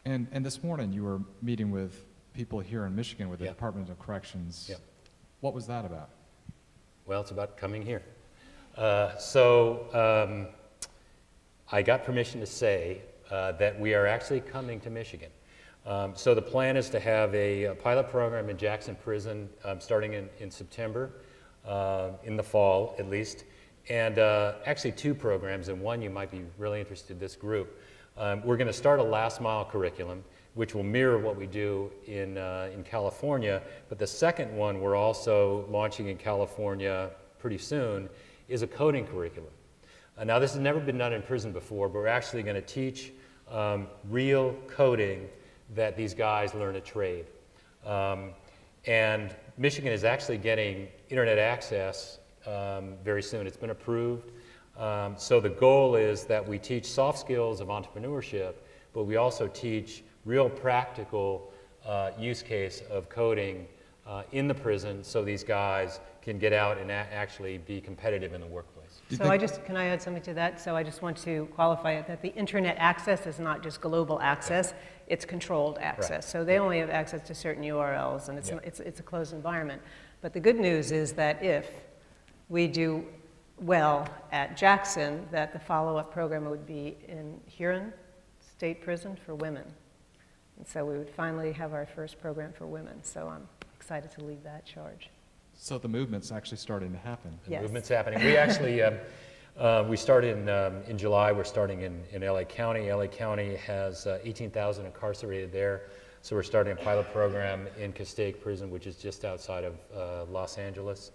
And this morning you were meeting with people here in Michigan with the Department of Corrections. Yep. What was that about? Well, it's about coming here. I got permission to say that we are actually coming to Michigan. So the plan is to have a pilot program in Jackson Prison starting in September, in the fall at least, and actually 2 programs, and one you might be really interested in, this group. We're going to start a last mile curriculum, which will mirror what we do in California, but the second one we're also launching in California pretty soon is a coding curriculum. Now this has never been done in prison before, but we're actually going to teach real coding that these guys learn a trade. And Michigan is actually getting internet access very soon. It's been approved. So the goal is that we teach soft skills of entrepreneurship, but we also teach real practical use case of coding in the prison so these guys can get out and actually be competitive in the workplace. So can I add something to that? So I just want to qualify it that the internet access is not just global access, it's controlled access. Right. So they only have access to certain URLs, and it's a closed environment. But the good news is that if we do well at Jackson, that the follow-up program would be in Huron State Prison for women. And so we would finally have our first program for women. So I'm excited to lead that charge. So the movement's actually starting to happen. The movement's happening. We actually, we started in July. We're starting in LA County. LA County has 18,000 incarcerated there. So we're starting a pilot program in Castaic Prison, which is just outside of Los Angeles.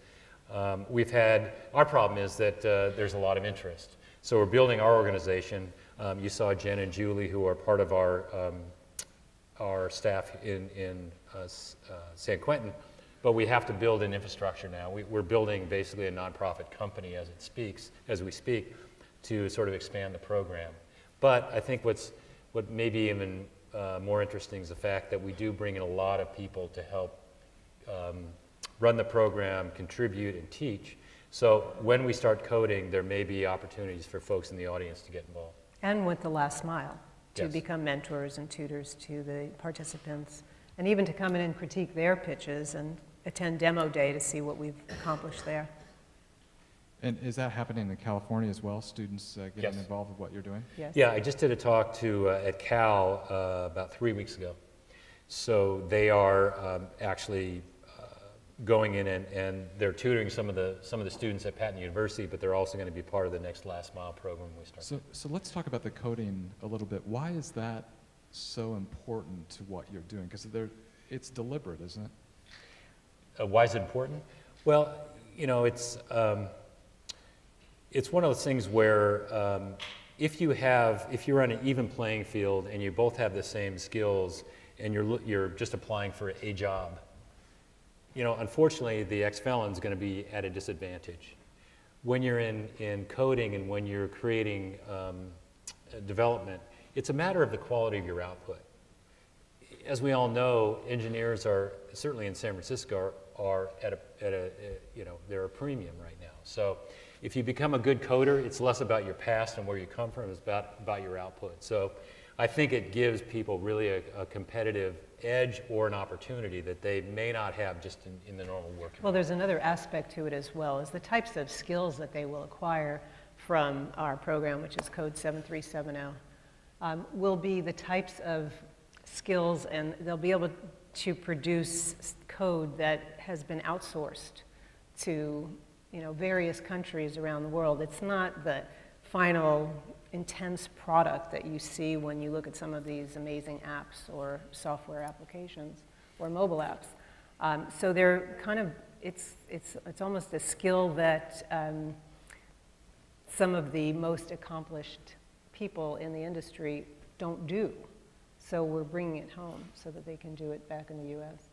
Our problem is that there's a lot of interest. So we're building our organization. You saw Jen and Julie, who are part of our staff in San Quentin. But we have to build an infrastructure now. We're building basically a nonprofit company as we speak, to sort of expand the program. But I think what may be even more interesting is the fact that we do bring in a lot of people to help run the program, contribute, and teach. So when we start coding, there may be opportunities for folks in the audience to get involved. And with the last mile, to become mentors and tutors to the participants, and even to come in and critique their pitches and attend demo day to see what we've accomplished there. And is that happening in California as well? Students getting involved with what you're doing? Yes. Yeah, I just did a talk at Cal about 3 weeks ago. So they are actually going in and they're tutoring some of the students at Patton University, but they're also going to be part of the next last mile program we start. So let's talk about the coding a little bit. Why is that so important to what you're doing? Because it's deliberate, isn't it? Why is it important? Well, you know, it's one of those things where if you're on an even playing field and you both have the same skills and you're just applying for a job, you know, unfortunately, the ex-felon's going to be at a disadvantage. When you're in coding and when you're creating development, it's a matter of the quality of your output. As we all know, engineers are, certainly in San Francisco, are at a they're a premium right now. So if you become a good coder, it's less about your past and where you come from, it's about your output. So I think it gives people really a competitive edge or an opportunity that they may not have just in the normal work. Well, there's another aspect to it as well, is the types of skills that they will acquire from our program, which is Code 7370, will be the types of skills, and they'll be able to produce code that has been outsourced to, you know, various countries around the world. It's not the final intense product that you see when you look at some of these amazing apps or software applications or mobile apps. So they're kind of, it's almost a skill that some of the most accomplished people in the industry don't do. So we're bringing it home so that they can do it back in the US.